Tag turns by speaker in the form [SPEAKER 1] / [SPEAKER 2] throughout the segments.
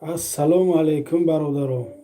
[SPEAKER 1] Assalomu alaykum barodarom.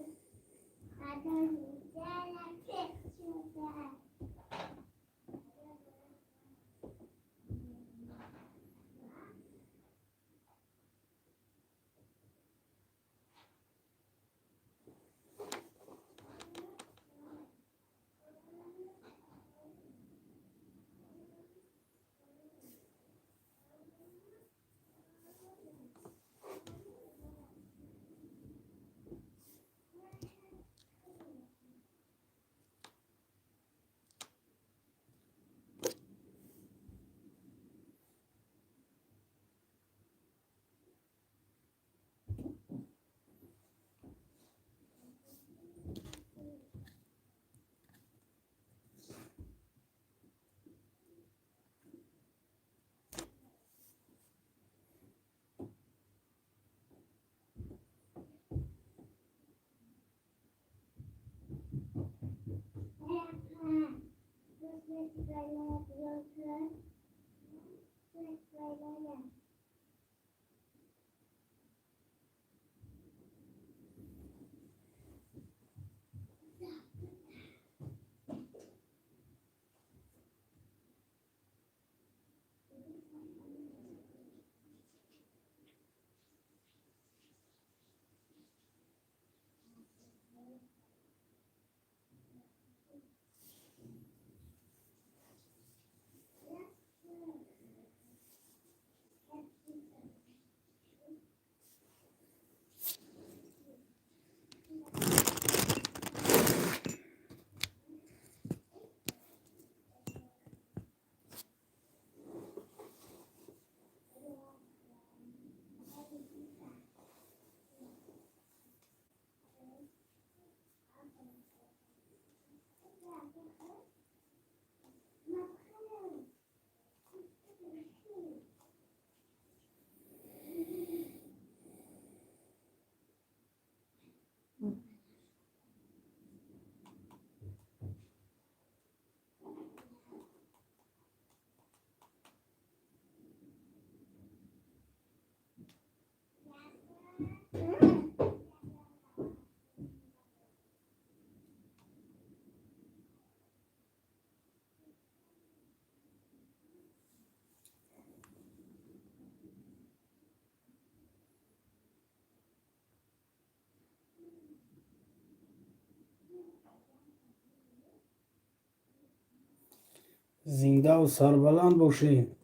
[SPEAKER 1] زنده و سربلند باشین.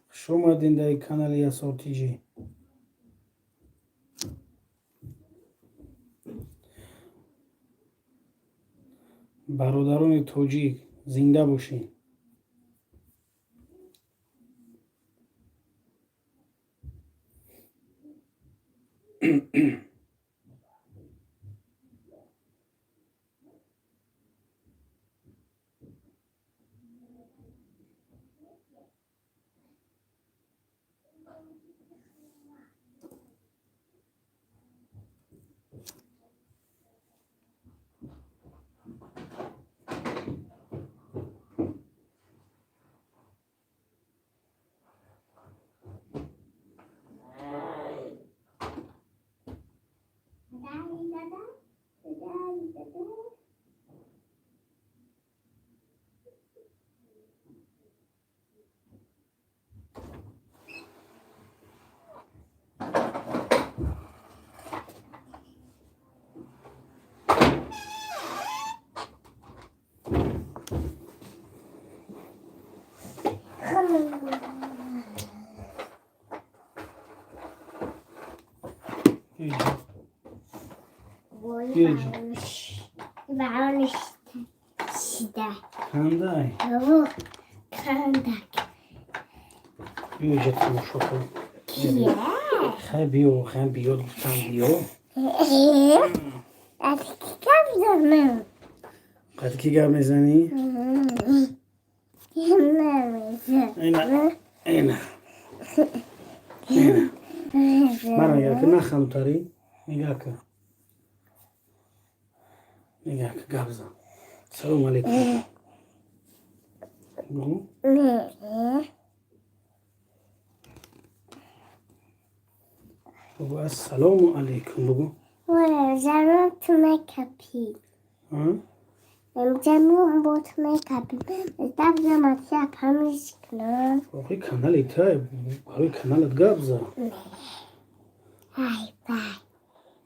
[SPEAKER 1] خوش اومدین در کانال یسار تیجی. برادران توجیک زنده باشین.
[SPEAKER 2] Varmış işte.
[SPEAKER 1] Kanday.
[SPEAKER 2] Bu kandak.
[SPEAKER 1] Yiyecek bu şoku.
[SPEAKER 2] Ya.
[SPEAKER 1] Biyo, lütfen biyo.
[SPEAKER 2] Artık kaptanım.
[SPEAKER 1] Kaç ki gelmezeni? Aynen. Bana yakın nakam tari. Nigaka. Gabza. Selamun aleyküm. بگو السلام علیکم بگو.
[SPEAKER 2] زمان تو مکپی
[SPEAKER 1] ها؟
[SPEAKER 2] زمان با تو مکپی دب زمان شب همیش کنم
[SPEAKER 1] آخه کانال تای برای کانالت گابزا
[SPEAKER 2] ای بای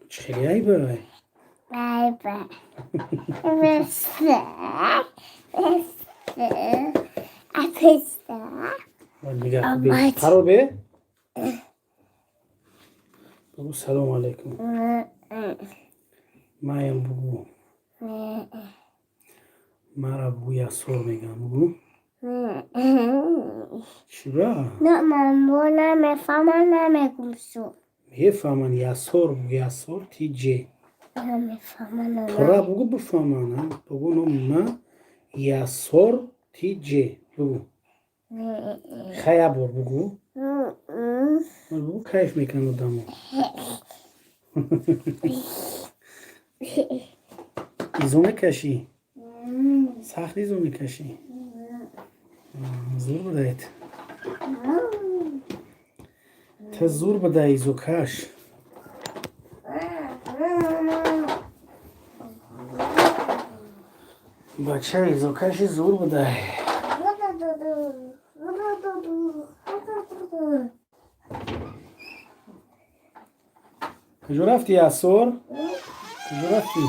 [SPEAKER 1] خیلی ای بای
[SPEAKER 2] ای بای بسته
[SPEAKER 1] میگه خوبی پرو به بگو سلام علیکم مایم بگو مرا بگو یاسور میگم بگو چرا؟
[SPEAKER 2] نه من با نمیفهمم نمیگوشم
[SPEAKER 1] میفهمن یاسور بگو یاسور تی جی
[SPEAKER 2] نمیفهمم
[SPEAKER 1] پرا بگو بفهمن بگو نو ما یاسور تی جی بگو خیا بور بگو بگو کیف میکنه دامو ایزو میکشی سخت ایزو میکشی زور بدهید تا زور بده ایزو کش بچه ایزو کشی زور بده کجا رفتی یاسور؟ کجا رفتی؟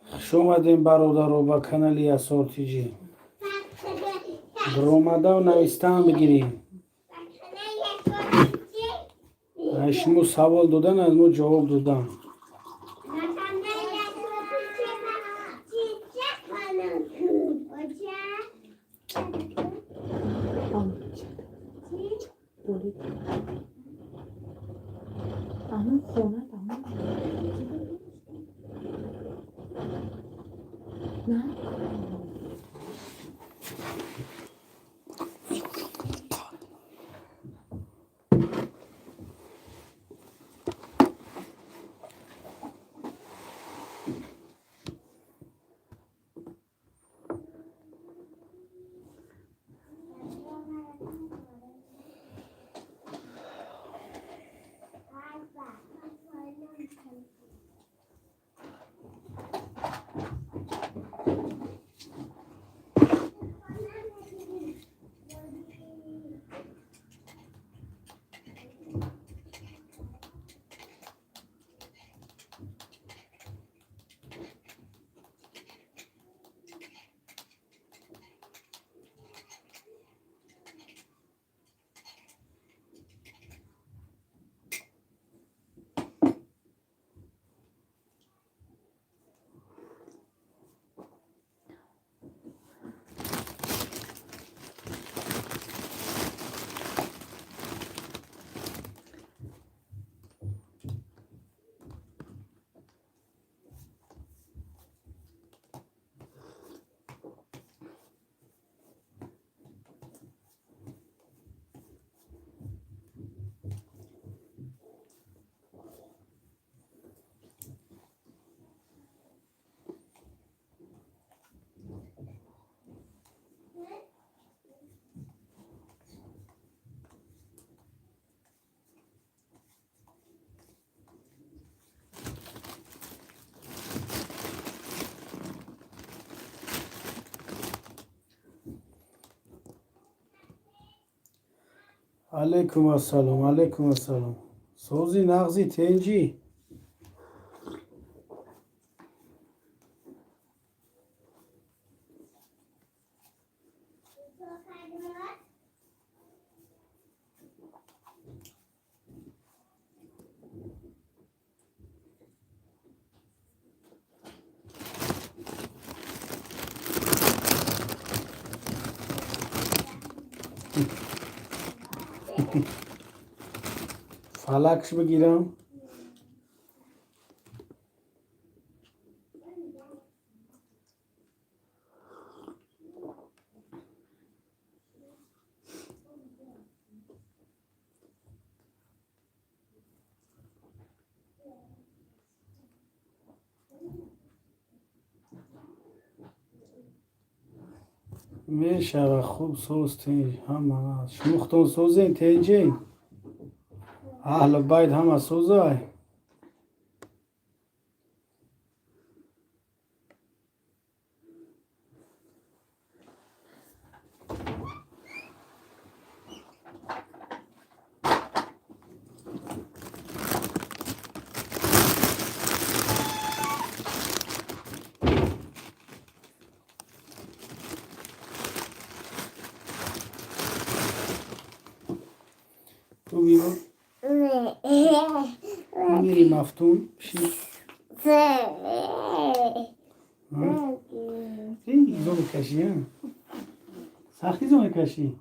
[SPEAKER 1] خوش اومدین برادر با کانال یاسور تی جی در اومده و نویستن بگیریم شما سوال دادن از ما جواب دادن
[SPEAKER 3] 나는 전화 나는 나
[SPEAKER 1] علیکم السلام علیکم السلام. سوزی نغزی تنجی. فلکش بگیرم. میشه خوب سوز تنج همه شمختون سوزین تنجین اهل بیت همه سوزای. تو بیرون میری مفتون شی. خیلی زون کشی ها سختی زون کشی.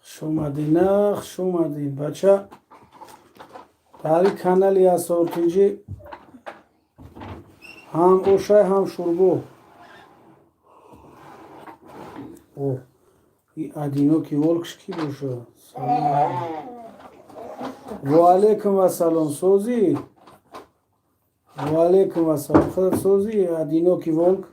[SPEAKER 1] شومدین نخ شومدین بچه داری کانالی از سورتینجی هم اوشای هم شوربو. او ای ادینو کی ولکش کی بوشه. و علیکم السلام سوزی. و علیکم السلام خودت سوزی ادینو کی ولک.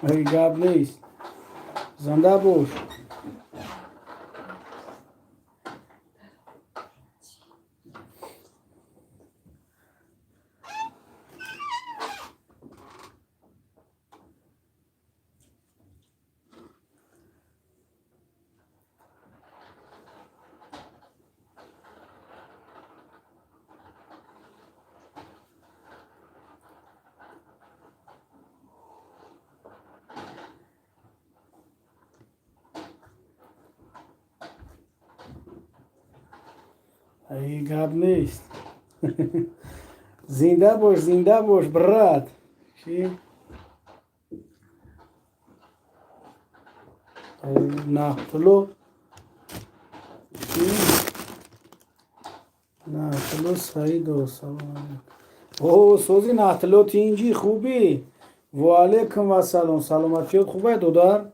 [SPEAKER 1] ای گاب نیست زنده باش. ای گاب نیست. زنده باش برات. چی؟ نه طلو چی؟ نه طلو سعید و سلام. او سوزی نه طلو تینجی خوبی. و علیکم السلام سلامتیت خوبه دودار.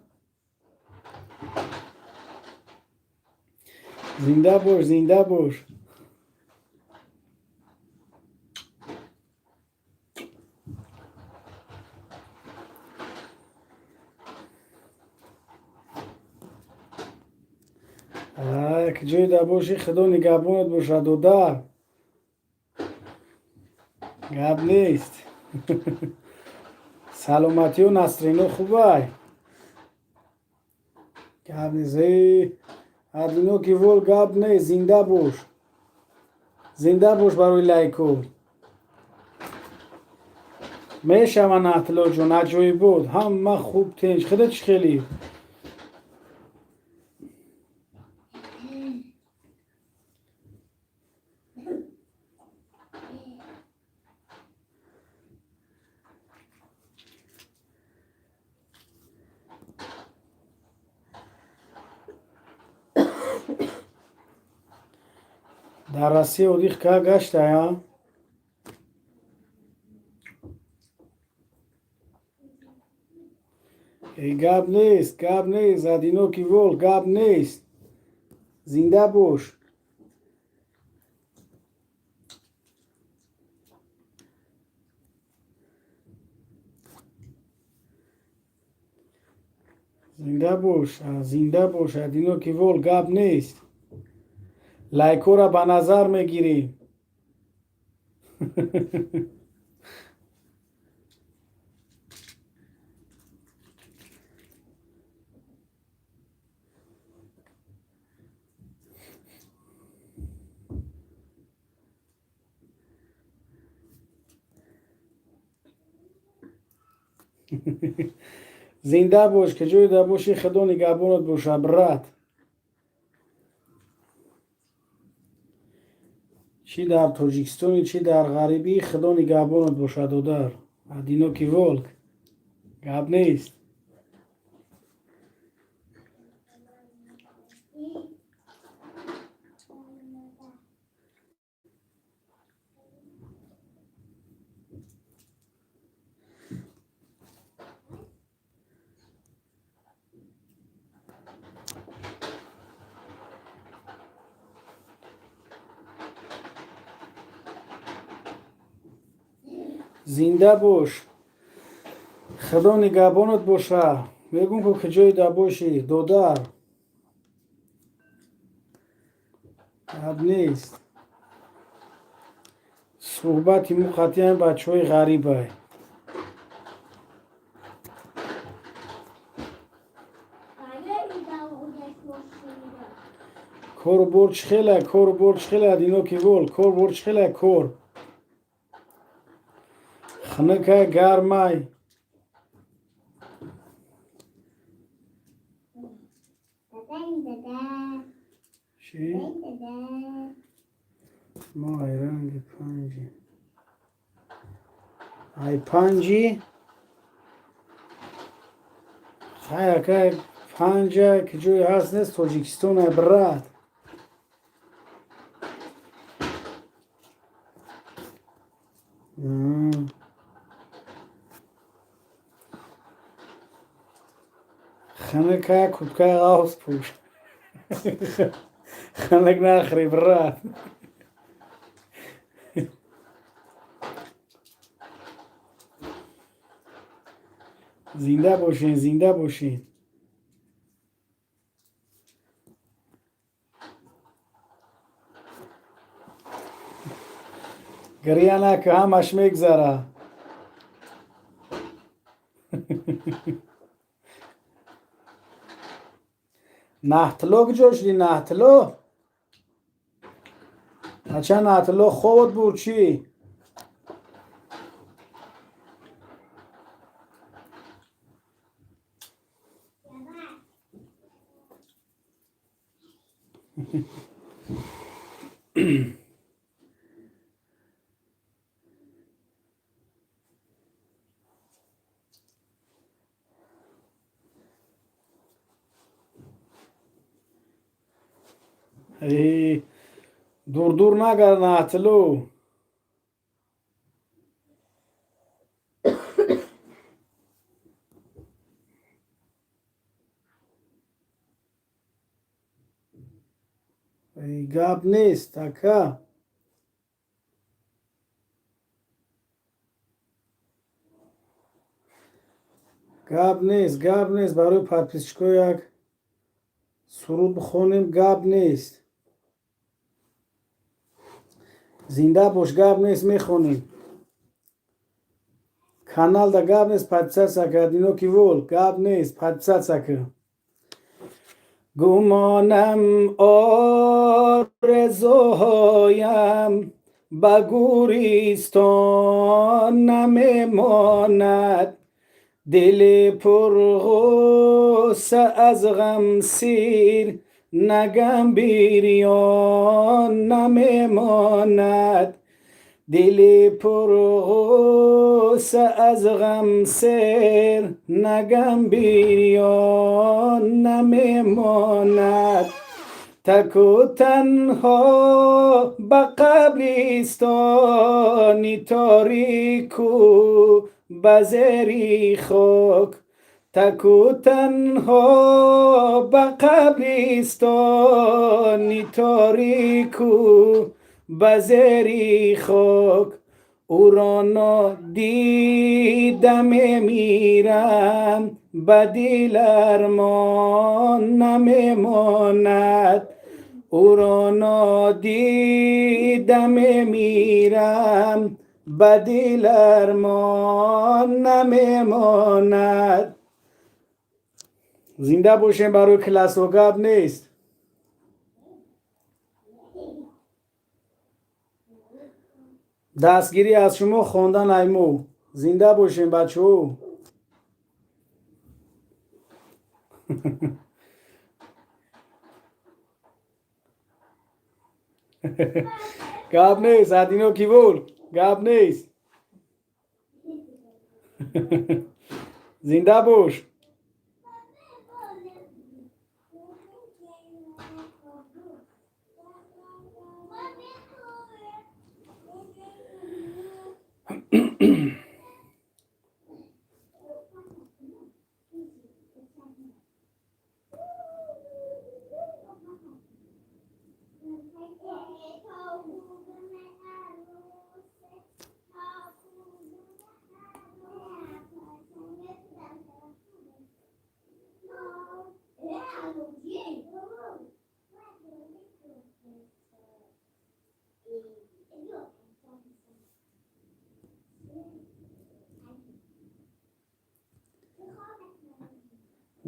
[SPEAKER 1] زنده باش. که جای در باشی خدا نگهبانت باشه دودار. گب نیست. سلامتی و نسرینو خوبه. گب نیست. ادینو کی ول گب نیست. زنده باش برای لایکو. میشه من اطلاع جون اجایی بود همه خوب تنج خودت چی خیلی. در رسی او دیخ که گشته یا ای گب نیست ادینو کی ول گب نیست. زنده باش. زنده باش. ادینو که ول گپ نیست. لایکو را به نظر میگیریم. زنده باش که جای در باشی خدا نگهبانت باشه برات. چی در تاجیکستان چی در غریبی خدا نگهبانت باشه دادر. ادینو کی ولک گپ نیست. زنده باش خدا نگهبانت باشه. میگم که جای در باشی دادر گپ نیست. صحبتی مقطعی هم بچه های غریبه. کور برچ خیله ادینو کی ول کور برچ خیله کور خنکه گرمای چی؟ ما رنگ پنجی ای پنجی خیلی که پنجه که جوی هست نیست تاجیکستان برات. خنکه کتکه غاوز پوش خنک نخری برات. زنده باشین. گریه نکه همش میگذره. نهتلو کجا شدی نهتلو؟ بچه نهتلو خود بود چی؟ دور نگر نهتلو. گپ نیست تکه. گپ نیست برای پادپیسچکو یک سرود بخونیم. گپ نیست. زنده باش گپ نیست میخونیم. کانال دا گپ نیست پادپیسچکو ادینو کی ول گپ نیست پادپیسچکو. گمانم آرزوهایم به گوریستان نمیماند. دل پرغصه از غم سیر نگم بیریان نمیماند. دل پرغصه از غم سیر نگم بیریان نمیماند. تک و تنها به قبرستانی تاریک و به زیر خاک. تک و تنها به قبرستانی تاریک و به زیر خاک. او را نادیدم میرم به دل ارمان نمیماند او را نادیدم میرم به دل ارمان نمیماند. زنده باشین برای کلاس و گپ نیست. دستگیری از شما خواندن ایمو. زنده باشین بچه ها. گپ نیست ادینو کی بود؟ گپ نیست. زنده باش.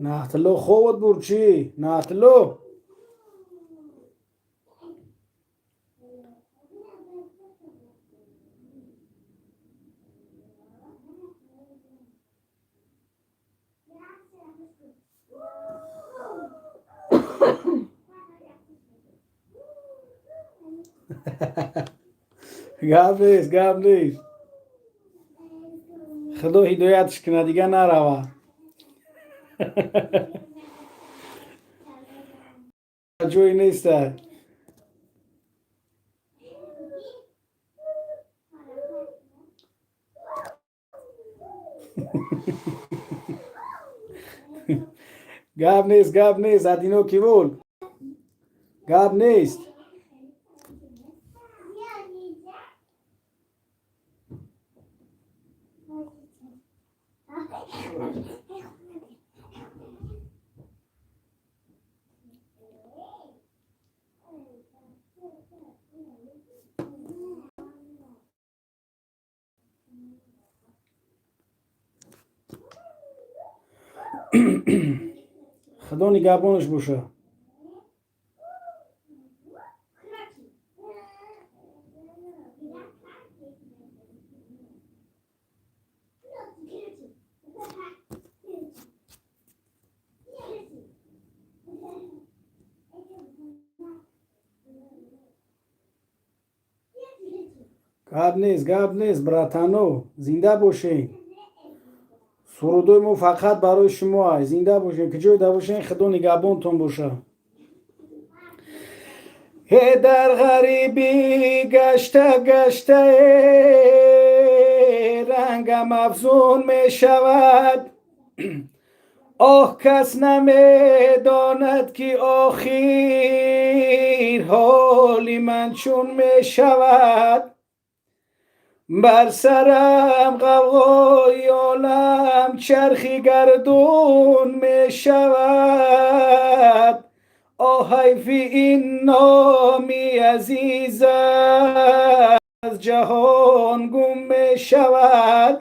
[SPEAKER 1] نحتلو خوت برچی نحتلو گپ نیست خدا هدایتش کنه دیگه نروه. جوی نیسته. گپ نیست ادینو کی بود؟ گپ نیست. خدا نگهبانش باشه. گپ نیست براتانو. زنده باشین. سرودوی ما فقط برای شما. زنده باشین که جای باشین خدا نگهبانتون باشه. در غریبی گشته رنگم افزون می شود. آه کس نمی داند که آخر حالی من چون می شود. بر سرم غوغای عالم چرخی گردون می شود. آه حیف این نامی عزیز از جهان گم می شود.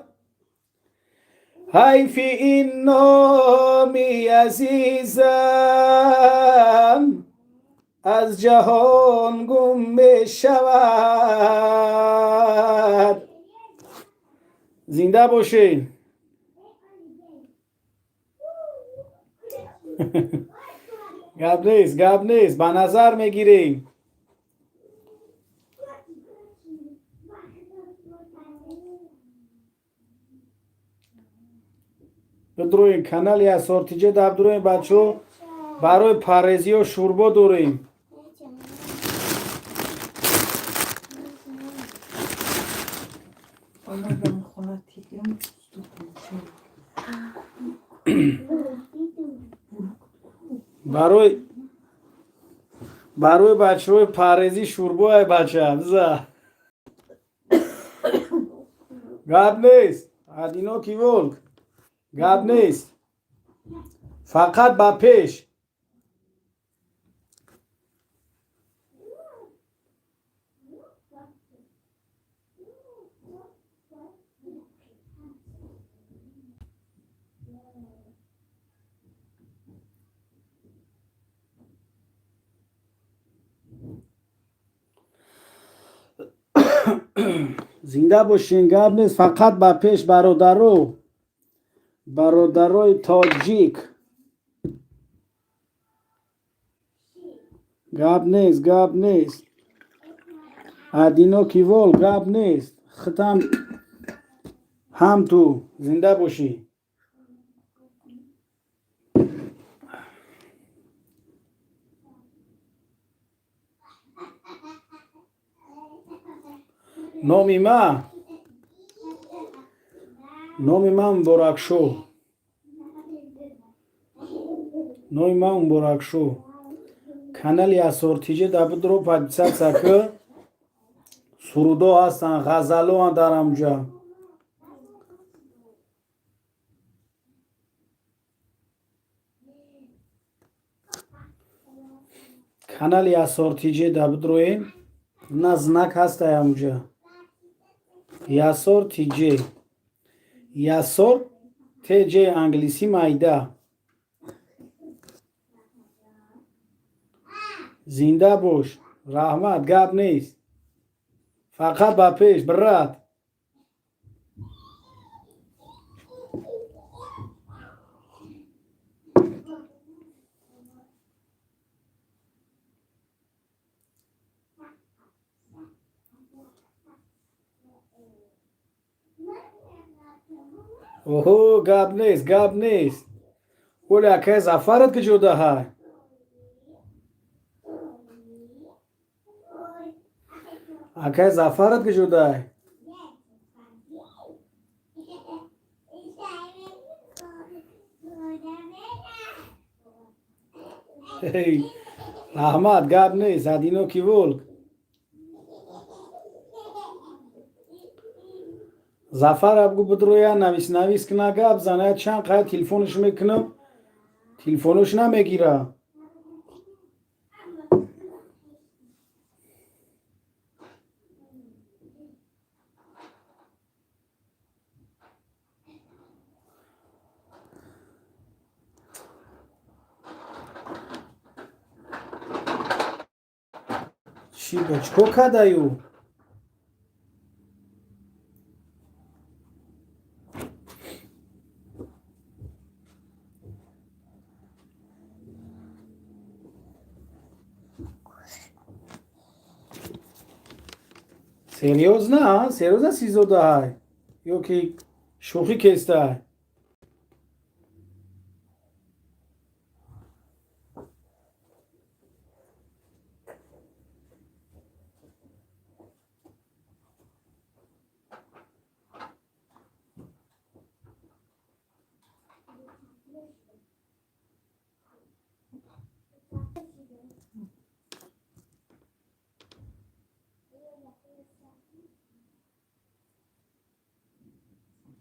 [SPEAKER 1] حیف این نامی عزیزم از جهان گم می شود. زنده باشین. گپ نیست به نظر میگیریم. بدروین کانال اسارتیجه دبدروین بچه برای پارزی و شوربا داریم. برای بچه های پارزی شوربا های بچه همزه گپ نیست. ادینوکی ولک. گپ نیست. فقط با پیش. زنده باشین. گپ نیست. فقط با پیش. برادرای تاجیک. گپ نیست. ادینوکی ول. گپ نیست. ختم. هم تو زنده باشی. نامی من مبارک شو. کانال اسورتیجه دابدرو подписаться که سرودا هستن، غزلو در آنجا. کانال اسورتیجه دابدروین نزنک هست آنجا. اسورتیجه. اسور تیجه انگلیسی مایده. زنده باش. رحمت. گپ نیست. فقط با پیش. برات. اوه گپ نیست. ولی اکه زفرت که جدا های. اکه زفرت که جدا های. رحمت. گپ نیست. ادینوکی ولک. زفر ابگو بدرویا نویس کنه گپ زنه. چند قید تلفونش میکنم. تلفونش نمیگیره. چی بچکو کدایو؟ Серьезно сизода ҳай? Ё ки шӯхӣ кестаҳай?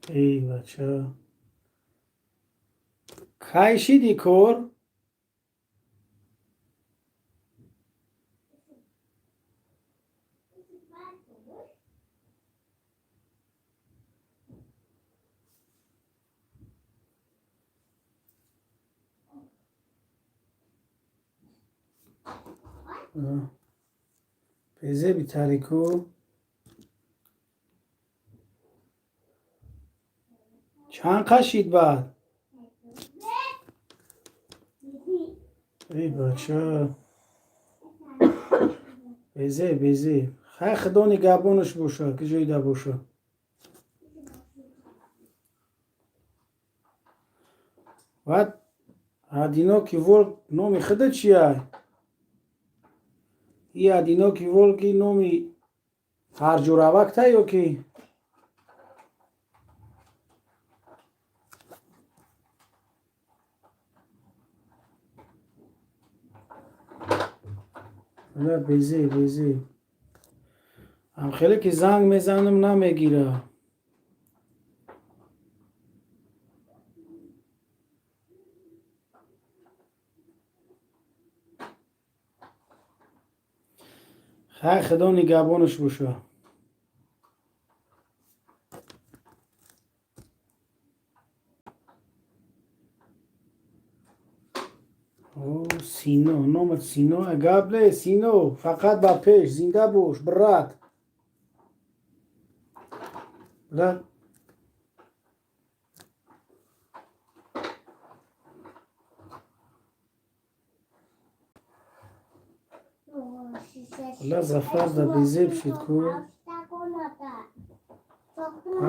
[SPEAKER 1] ای بچه کایشیدی کور؟ پیزه بی تاریکو چند قشید بعد ای بچه بیزه خیلی خدانی گبانش باشه که جایده باشه و ادینوکی ولک نومی خده چیه؟ ای ادینوکی ولکی نومی هر جور وقت یا که نه بیزی هم خیلی که زنگ میزنم نمیگیره خیلی خدا نگهبانش باشه. سینا نامت سینا قبله سینا فقط با پیش زنده باش برات برات لا زفر دا بیزه بشید کو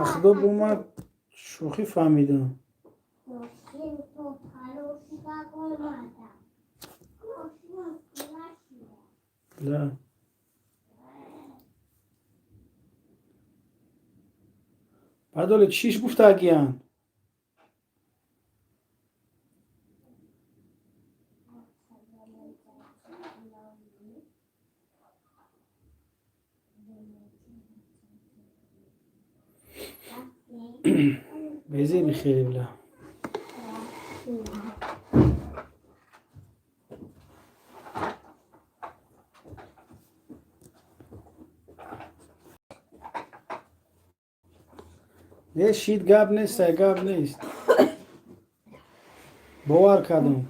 [SPEAKER 1] خدا بومد شوخی فهمیدم لا بعد چیش گفت اگیان بیزه بخیری بلا نه شید گاب نیست گاب نیست باور کردم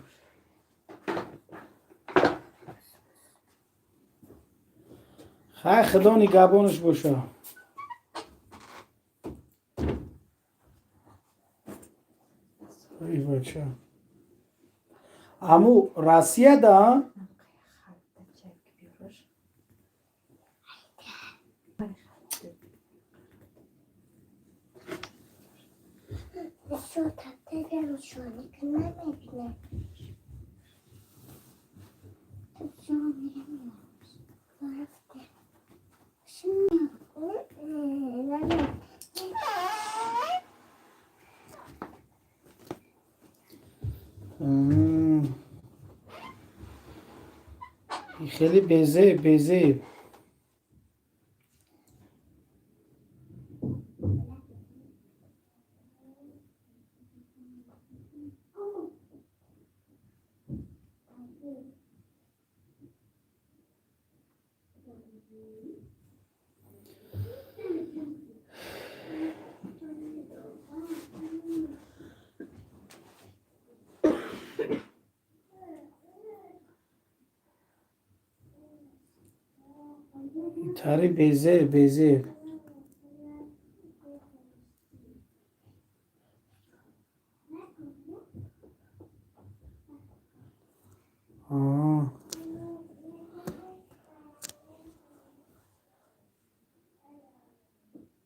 [SPEAKER 1] خیلی خدا نگهبانش باشه ای بچه امو راسیه دا
[SPEAKER 2] Що так тебе нічого не намітне? Тут цього не ремонт.
[SPEAKER 1] خیلی بیزه تاری بیزه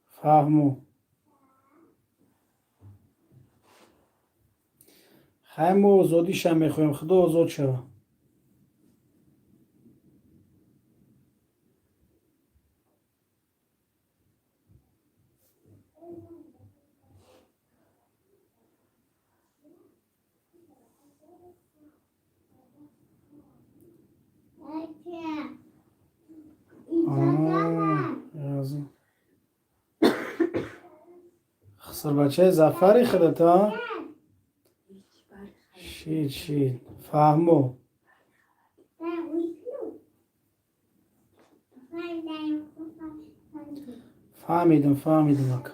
[SPEAKER 1] فهمو خیلی ما آزادیش هم میخوایم خدا آزاد شوه خسر بچه زفری خودت ها شید فهمو فهمیدم اکا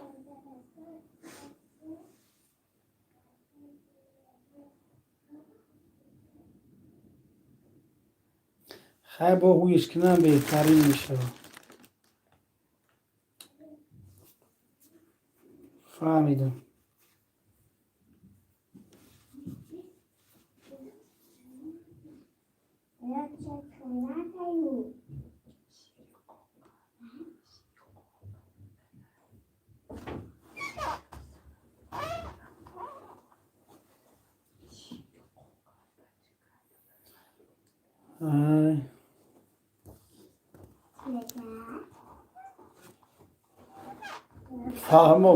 [SPEAKER 1] خیلی با هویش کنم بهترین میشه فهمیدم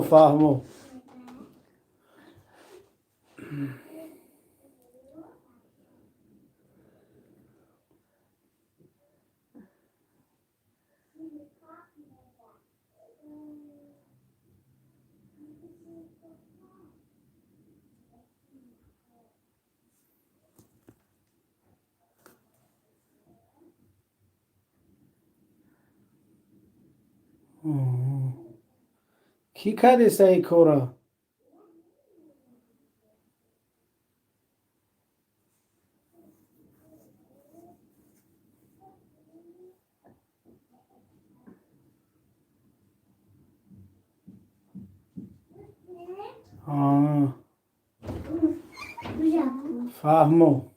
[SPEAKER 1] فهمو کی کده سعی کورا فهمو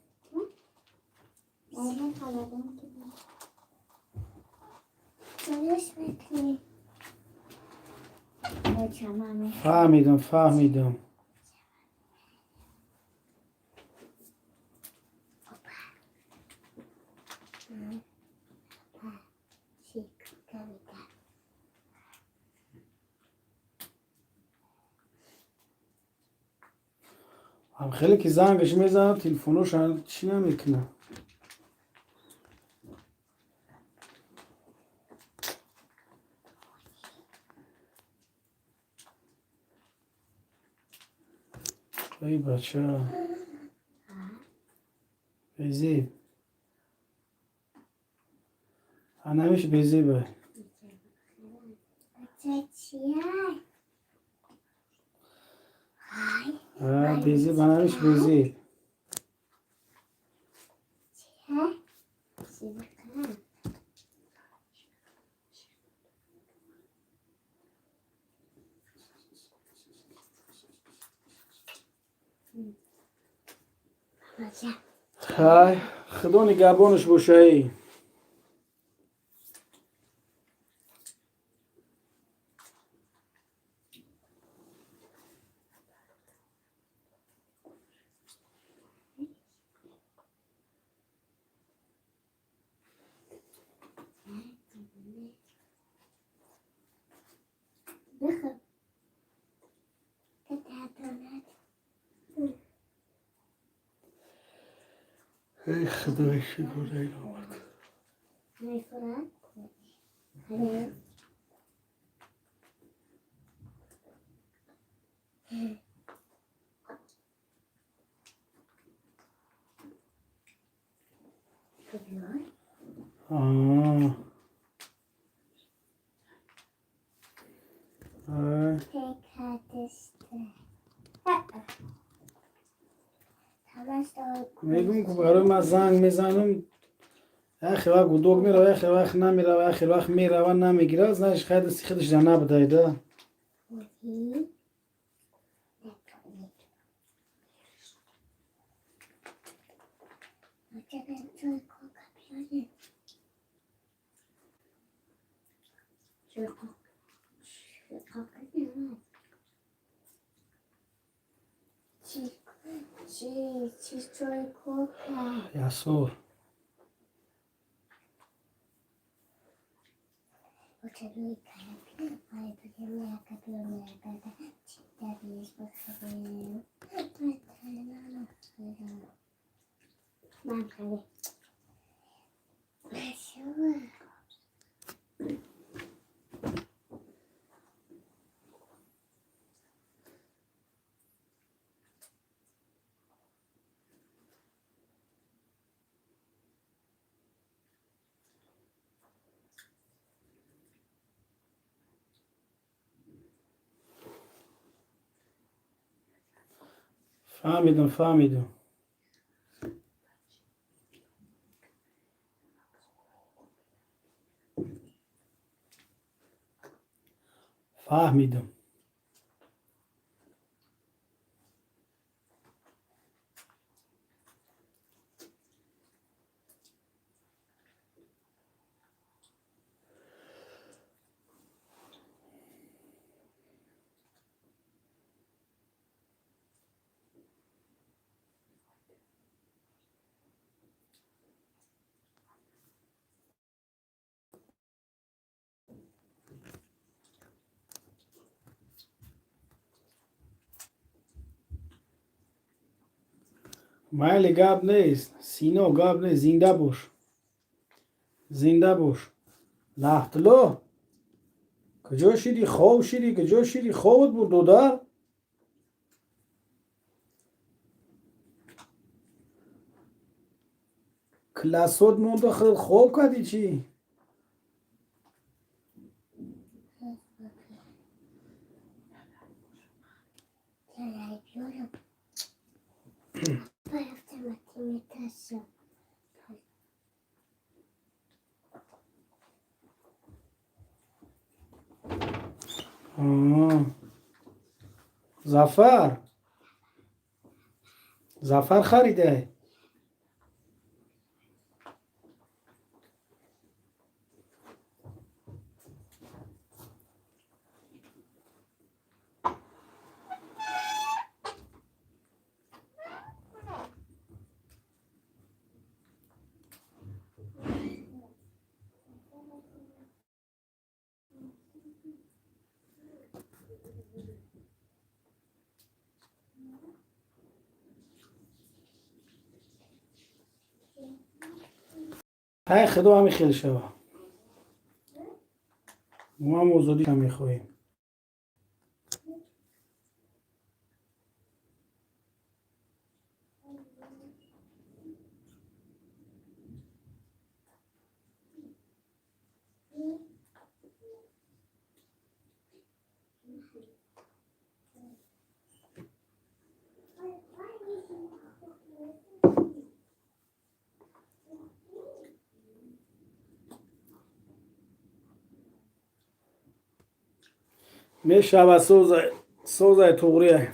[SPEAKER 1] فهمیدم هم خیلی که زنگش میزنم تلفنوش چی نمیکنه ای بچه بیزی نمیشه بیزی بای بیزی بنامش بیزی های خدا نگهبانش باشه ای ای خدای شکر ای آمد میگم که برای من زنگ میزنم اخی وقت گودوگ میره اخی وقت نمیره اخی وقت میره و نمیگیره از نش خودش جنب دایده یاسور فهمیدم مایل گاب نیست سینو گاب نیست زنده باش نهتلو کجا شیری خواب شیری کجا شیری خوابت بود دودار کلاسود مونده خیلی خواب کردی چی زفر خریده. های خدا همی خیلی شوه ما هم آزادی هم میخواهیم. میشوه سوزه توغریه.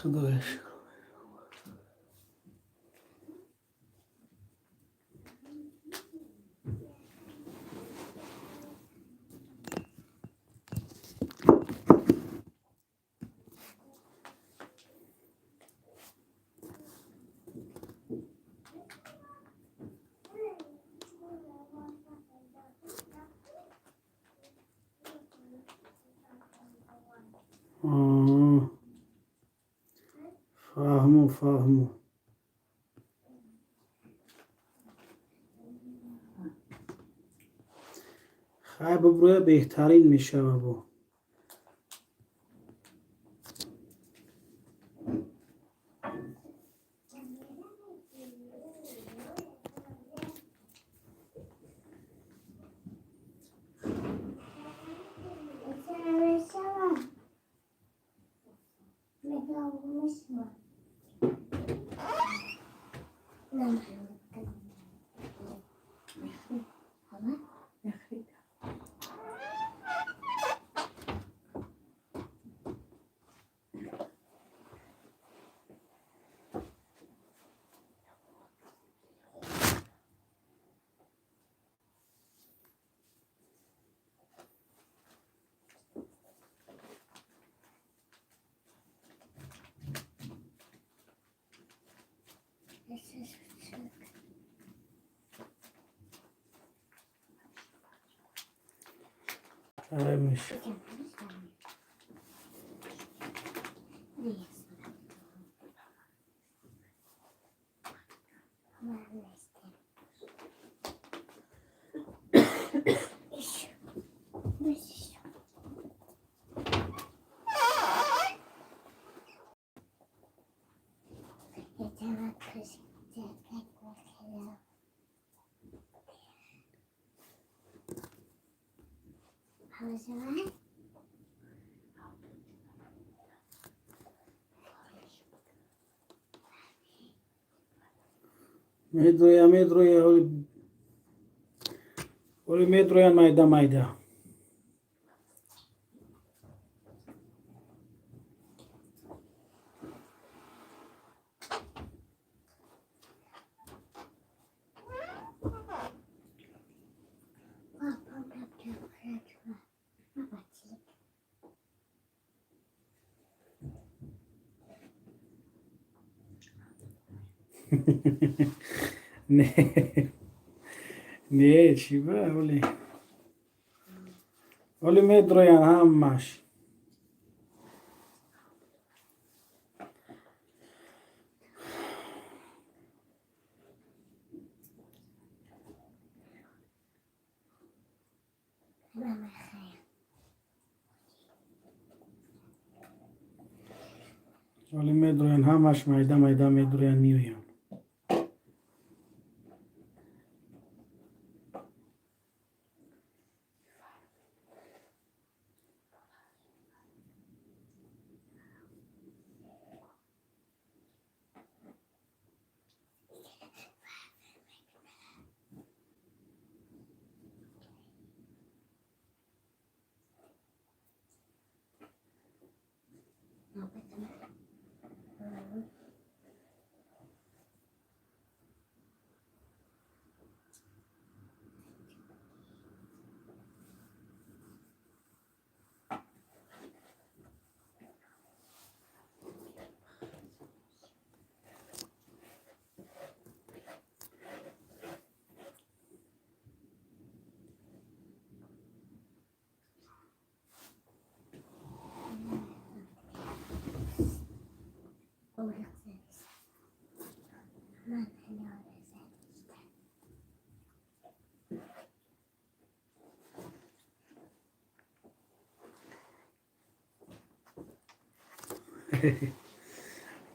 [SPEAKER 1] خدایش فهمو خیلی ببروی بهترین میشه با میشه. میدرویه ولی میدرویه مایده نه چی با ولی میدرویه همش ولی میدونن همش میده میدونن میویم.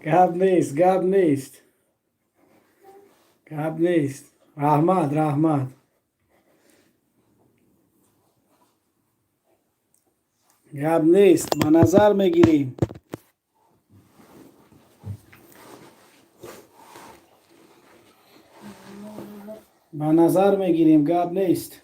[SPEAKER 1] گاب نیست. رحمت. گاب نیست. ما نظر میگیریم. گاب نیست.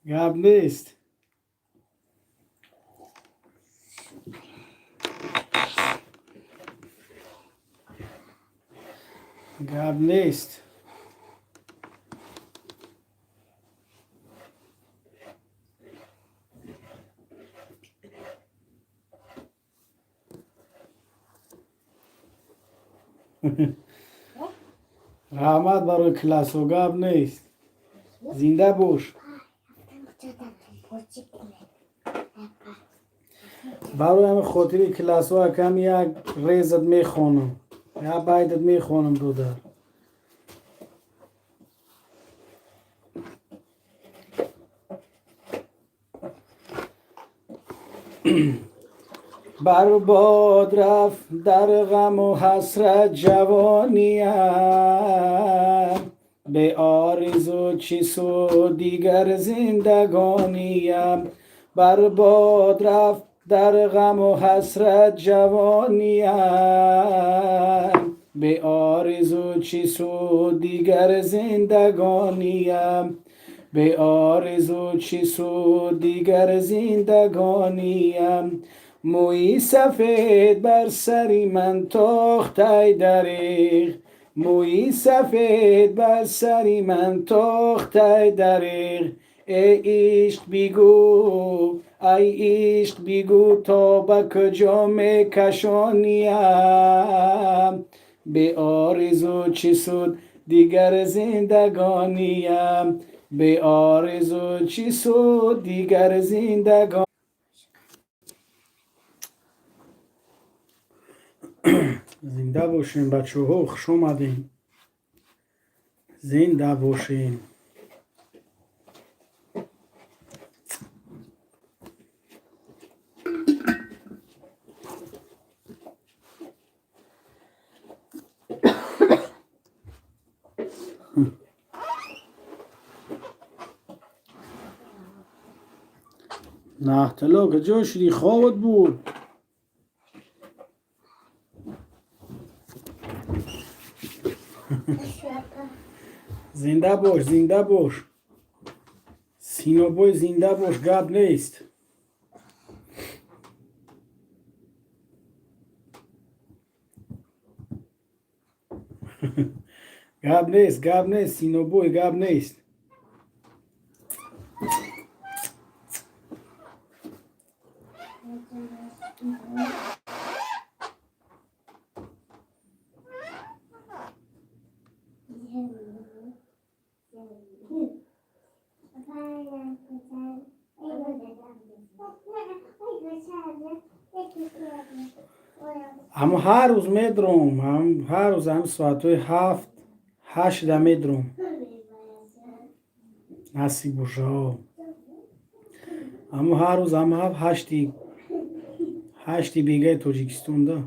[SPEAKER 1] گاب نیست. رحمت برای کلاس و گاب نیست. زنده باش. برای همه خاطری کلاس ها کم یک ریزت میخونم یا بایدت میخونم برادر. برباد رفت در غم و حسرت جوانیم، به آرزو چی سود دیگر زندگانیم. برباد رفت در غم و حسرت جوانیم، به آرزو چی سود دیگر زندگانیم. به آرزو چی سود دیگر زندگانیم. موی سفید بر سری من تاخت ای دریغ، موی سفید بر سری من تاخت ای دریغ. ای عشق بگو تا به کجا میکشانیم. به آرزو چی سود دیگر زندگانیم، به آرزو چی سود دیگر زندگانیم. زنده باشین بچه ها، خوش آمدین. زنده باشین. نه طلا کجا شدی؟ خوابت بود. زنده باش. سینا بای زنده باش، گپ نیست. گپ نیست سینا بای، گپ نیست. اما هر روز میدروم هر روز هم ساعتوی 7-8 میدروم نصیب بوشا اما هر روز هم 8 بیگه توجیکستان ده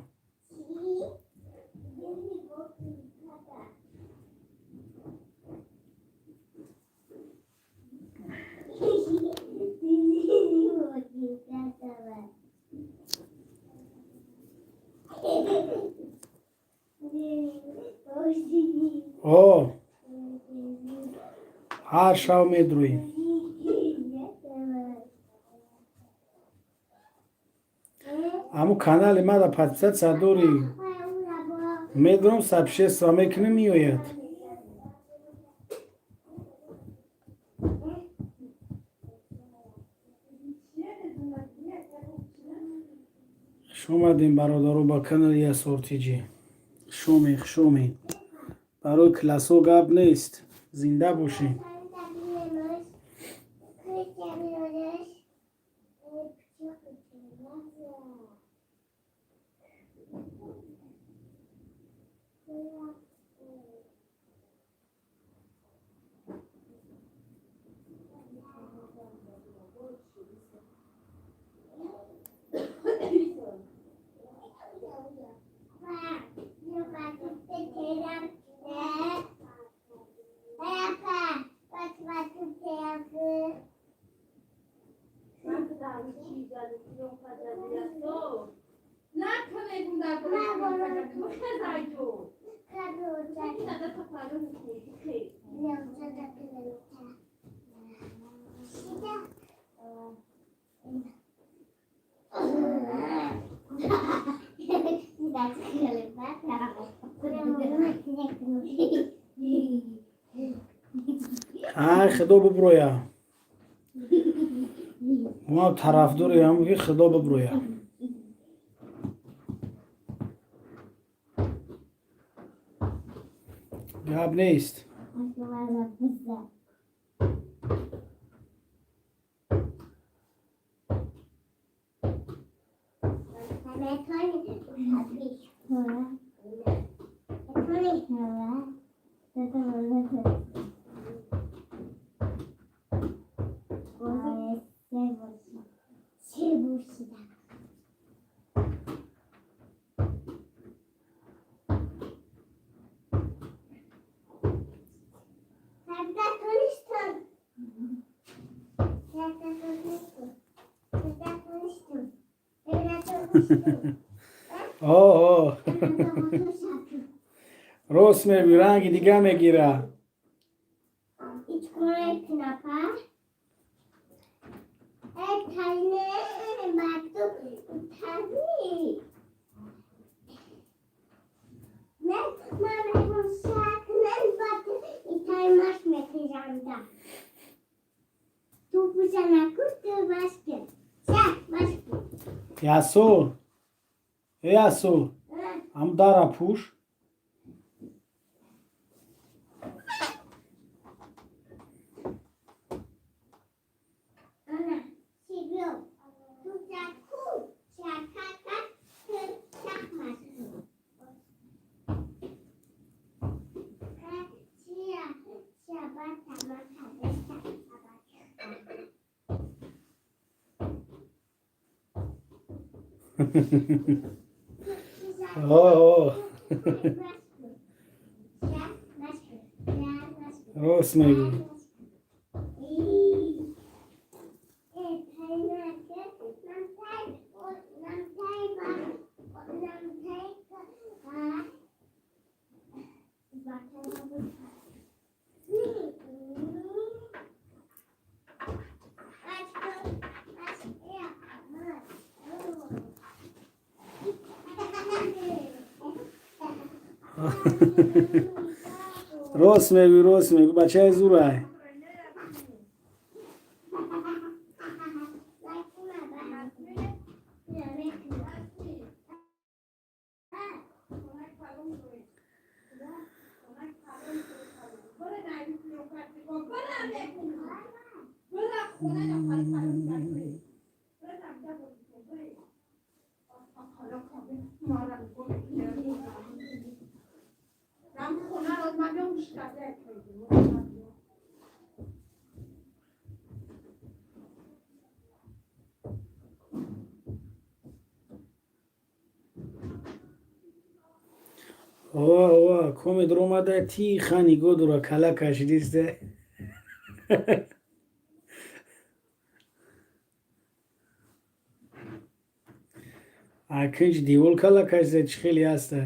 [SPEAKER 1] آه هر شب میدرویم اما کانال ما دا پادپисать садори میدروم سب 6 سامه کنه میوید شومدیم برادرو با کانال یا سورتی جی شومی برای کلاسو گاب نیست زنده باشین خدا ببرویا ما طرفداری هم که خدا ببرویا گاب نیست آه راست میگی رنگ دیگه میگیره یاسو یاسو هم داره پوش راست میگی راست میگی بچه زوره Ова, коми дромада ти хани годура кала кашидисте. Акинч дивол кала кашиде чи хели ҳаста.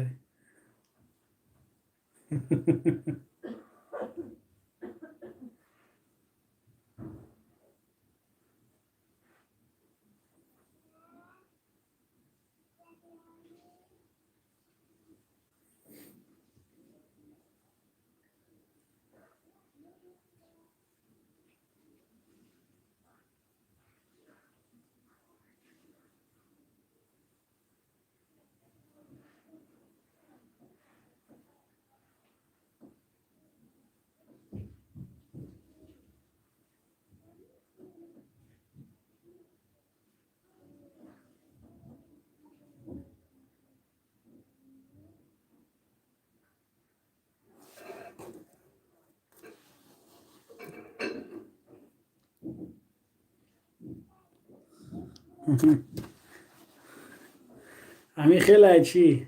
[SPEAKER 1] Ами хелай чи?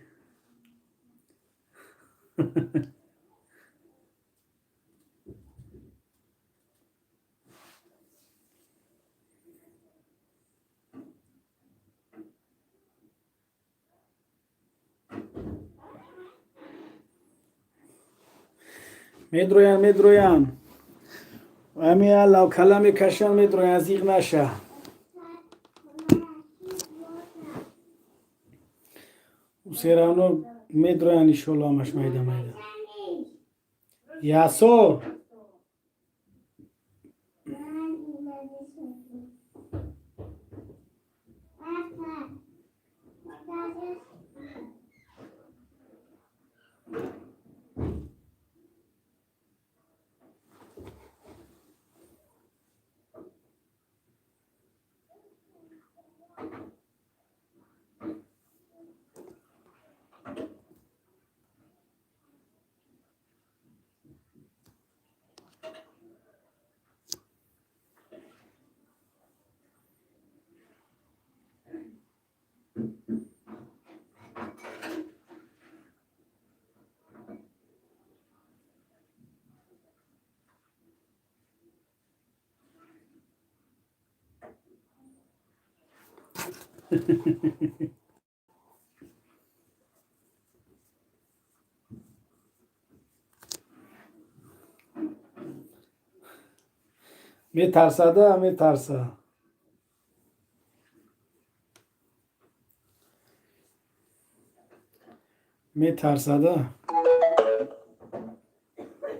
[SPEAKER 1] медроян. Ами аллав кала мекашан медроян, зиғ наша. Все равно медроян иншаллах маш майда. Ясор. میترسده میترسه. میترسده.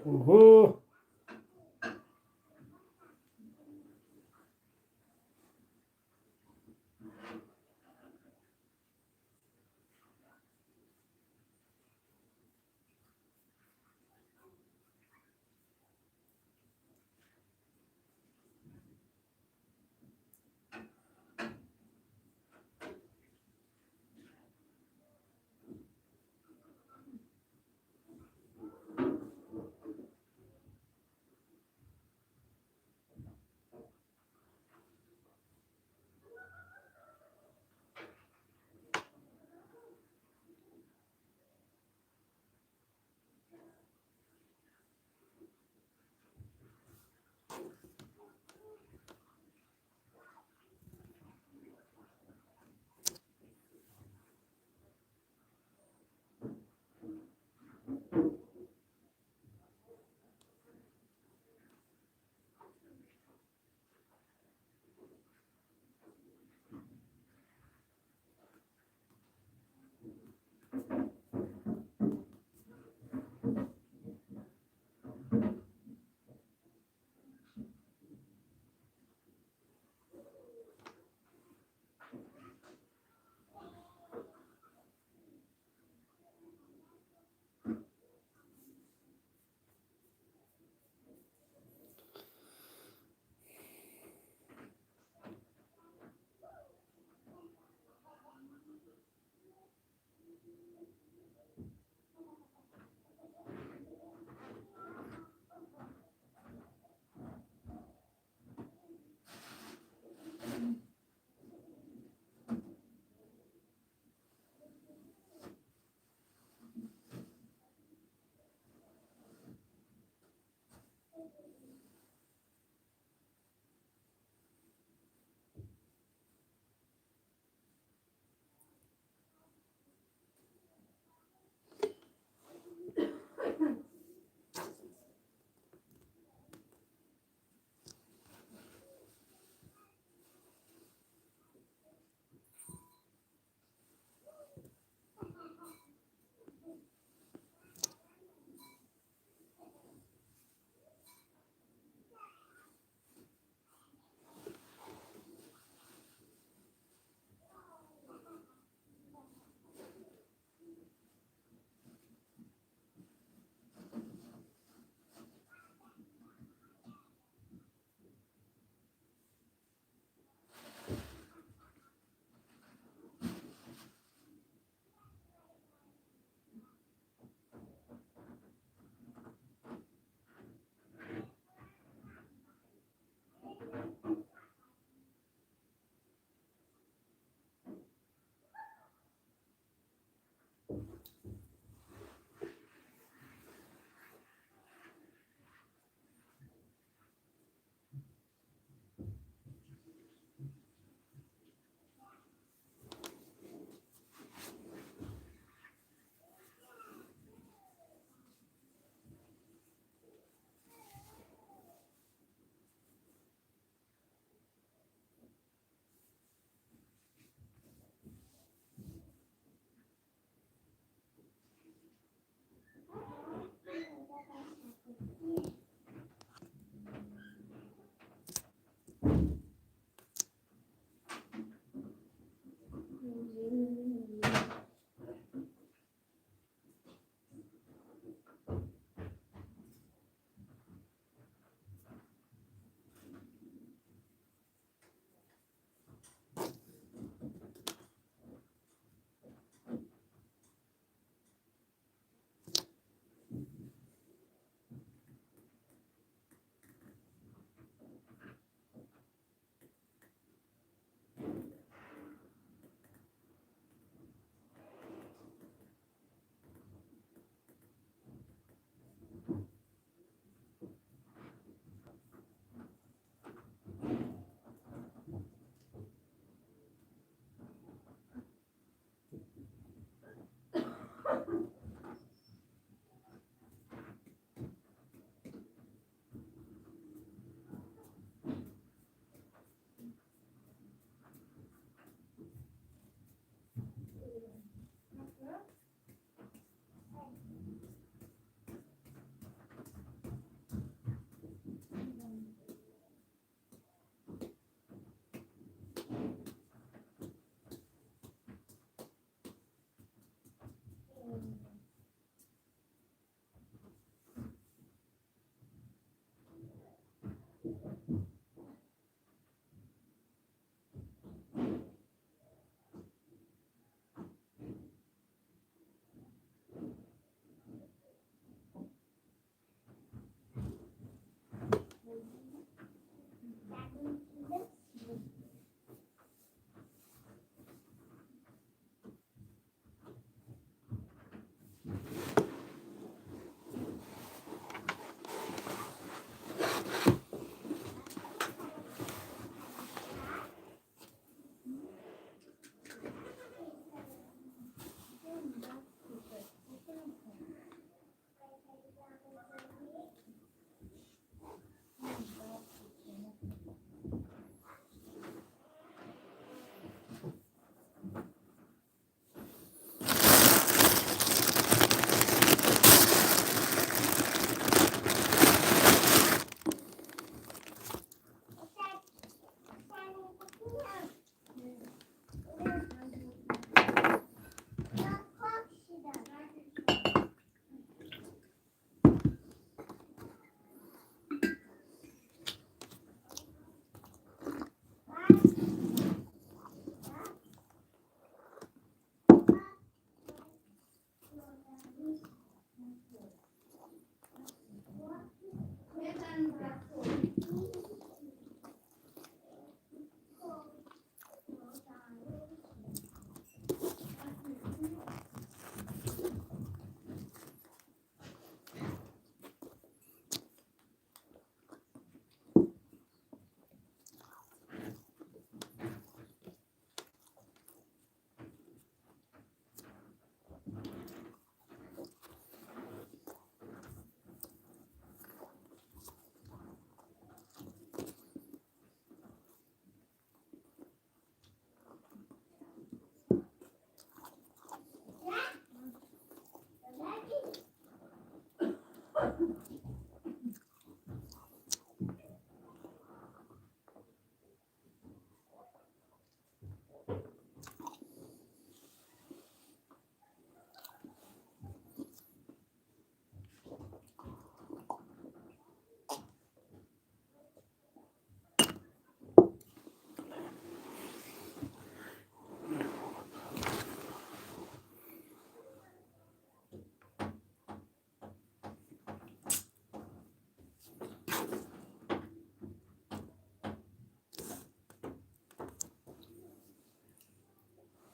[SPEAKER 1] اوه